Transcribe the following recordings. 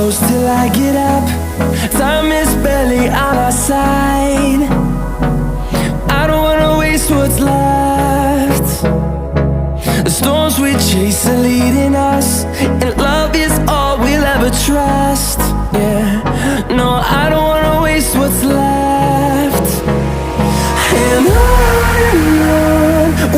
close till I get up. Time is barely on our side. I don't wanna waste what's left. The storms we chase are leading us, and love is all we'll ever trust. Yeah, no, I don't wanna waste what's left. And on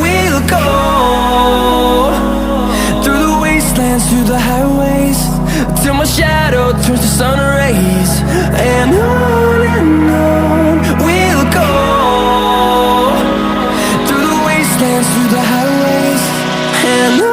we'll go, through the wastelands, through the highways, till my shadow turns to sun rays. And on we'll go, through the wastelands, through the highways, and on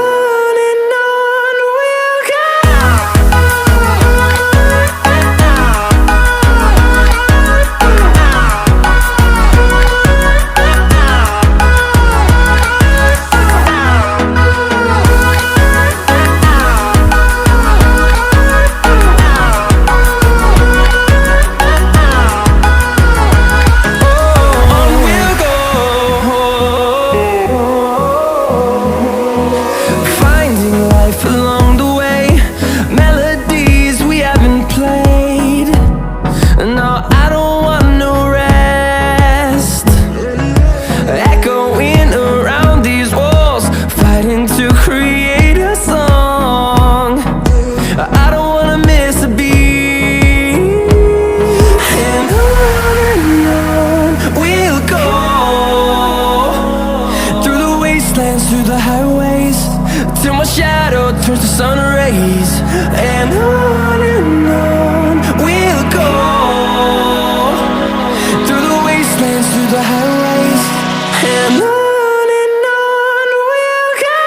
we'll go. Through the highways, till my shadow turns to sun rays. And on we'll go, through the wastelands, through the highways, and on we'll go.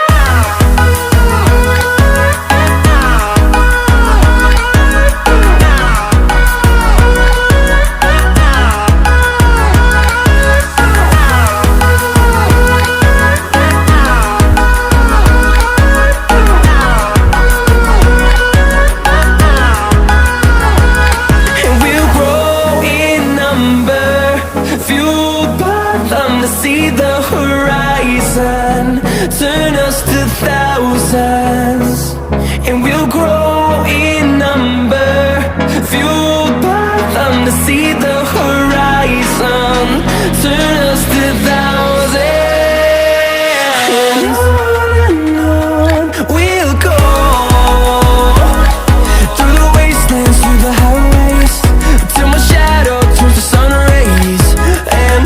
See the horizon, turn us to thousands, and we'll grow in number, fueled by them. To see the horizon, turn us to thousands, and on we'll go, through the wastelands, through the highways, till my shadow turns to sun rays. And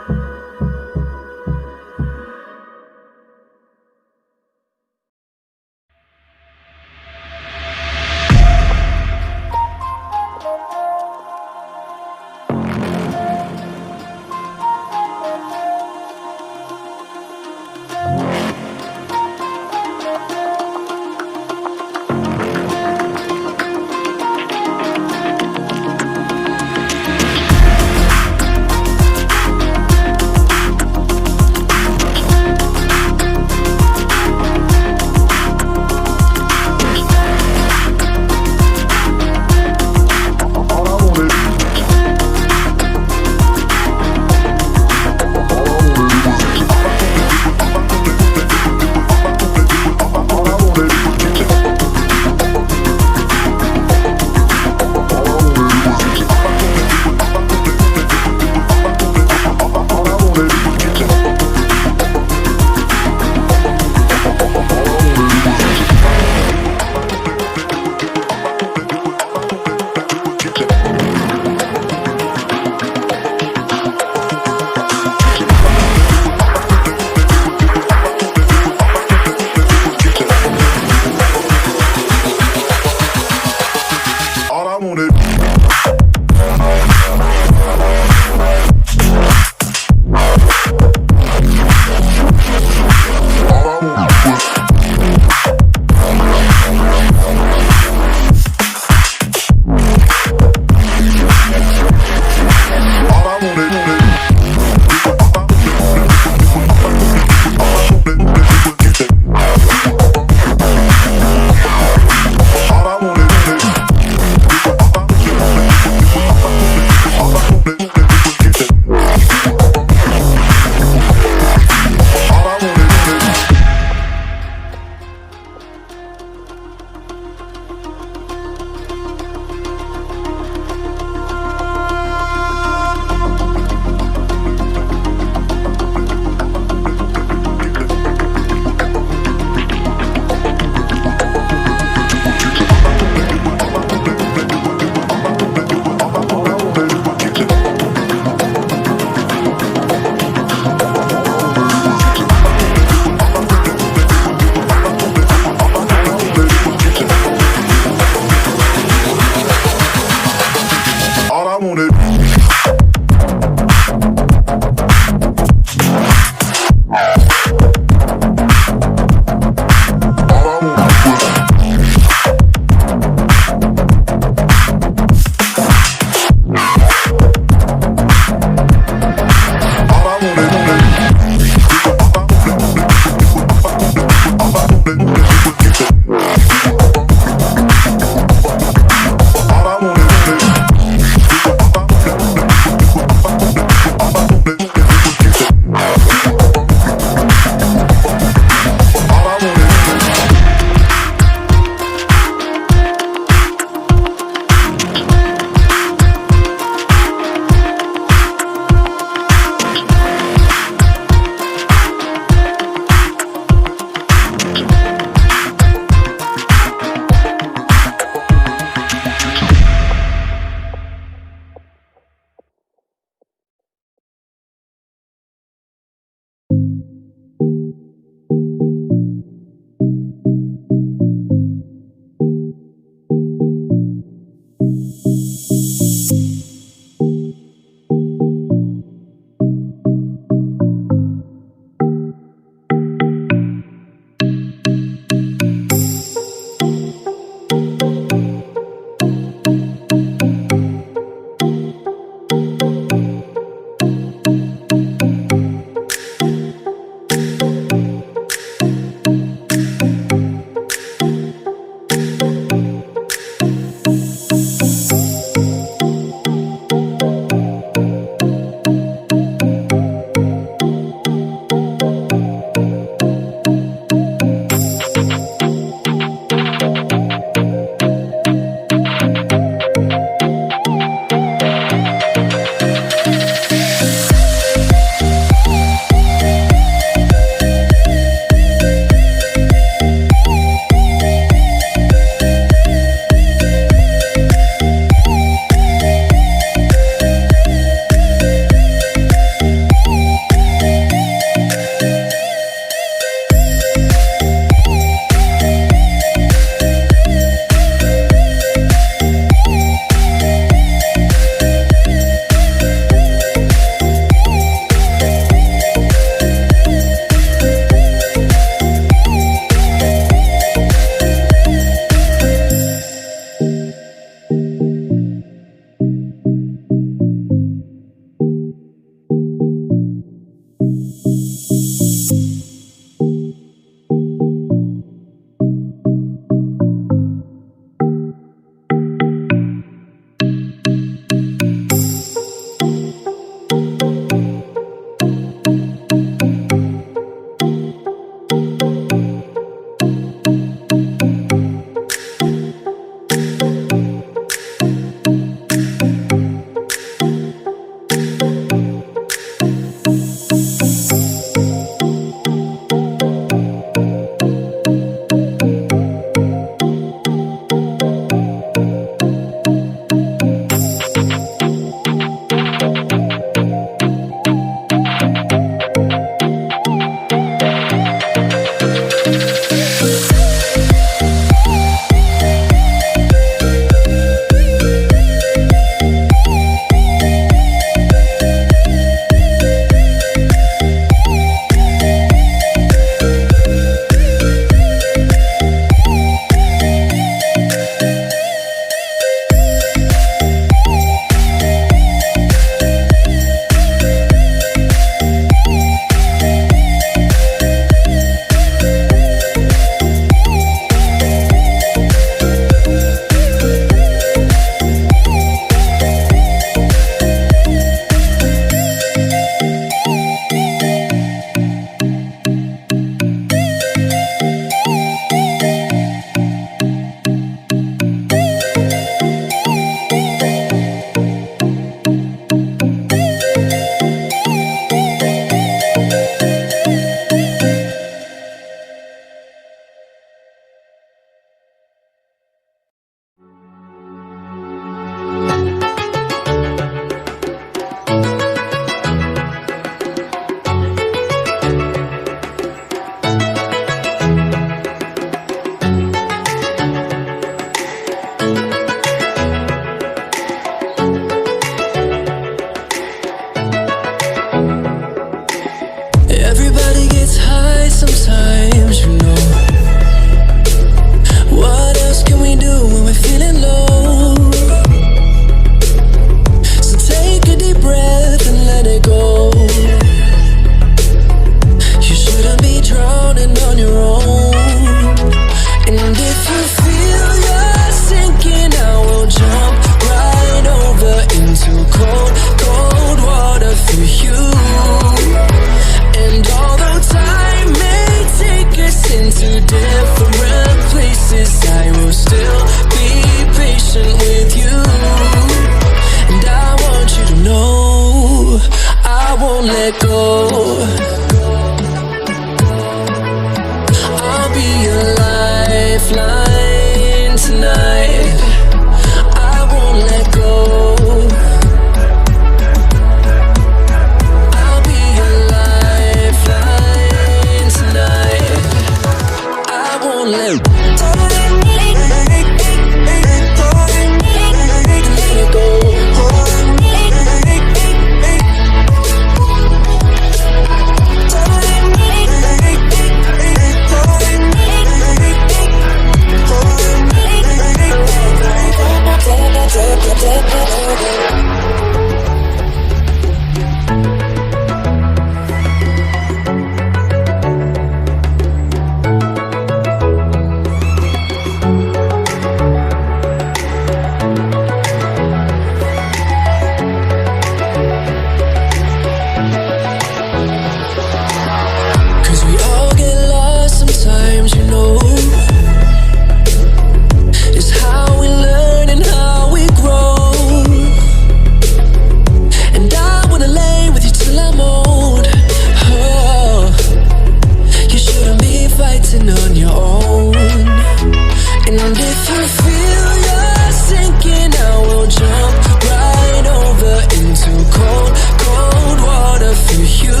can feel you sinking, I will jump right over into cold, cold water for you.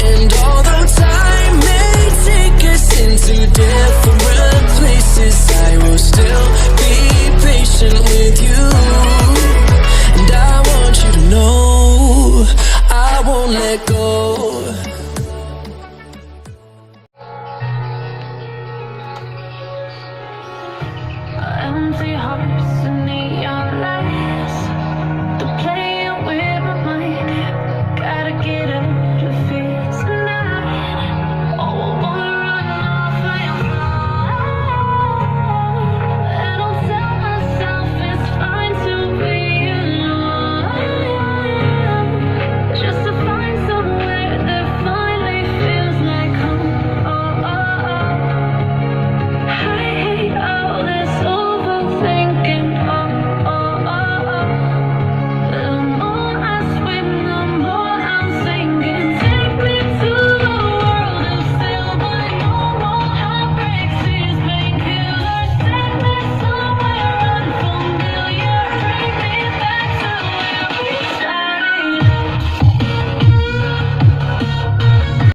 And although time may take us into different places, I will still be patient with you. And I want you to know I won't let go. Empty hearts and neon lights.